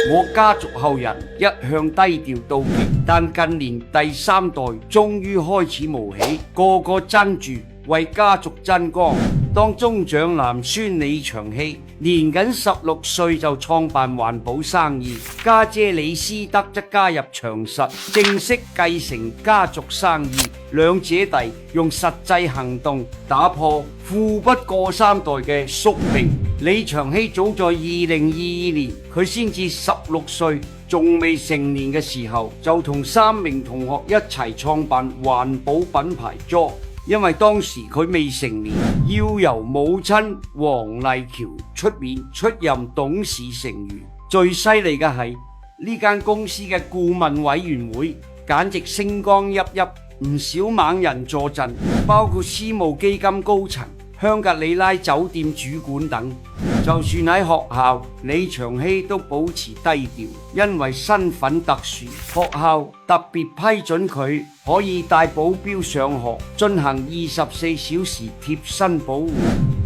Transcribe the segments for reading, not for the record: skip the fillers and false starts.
我家族後人一向低調到極，但近年第3代終於開始冒起，個個爭住為家族爭光。當中長男孫李長熙年僅16歲就創辦環保生意，家姐李思德則加入長實，正式繼承家族生意。兩姐弟用實際行動打破富不過3代嘅宿命。李長熙早在2022年，佢先至16歲，仲未成年嘅時候，就同3名同學一齊創辦環保品牌 JOY。因為當時佢未成年，要由母親黃麗喬出面出任董事成員。最犀利嘅係呢間公司嘅顧問委員會簡直星光熠熠，唔少猛人坐鎮，包括私募基金高層、香格里拉酒店主管等。就算喺學校，李長熙都保持低調，因為身份特殊，學校特別批准佢可以帶保鏢上學，進行24小時貼身保護。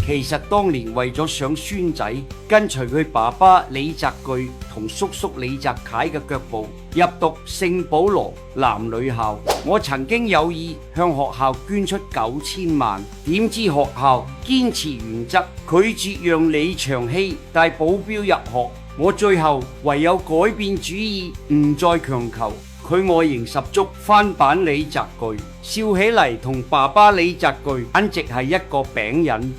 其實當年為咗想孫仔跟隨佢爸爸李澤钜同叔叔李澤楷嘅腳步入讀聖保羅男女校，我曾經有意向學校捐出9000萬，點知學校堅持原則，拒絕讓李長熙帶保鏢入學。我最後唯有改變主意，唔再強求。佢外形十足，翻版李澤钜，笑起嚟同爸爸李澤钜簡直係一個餅印。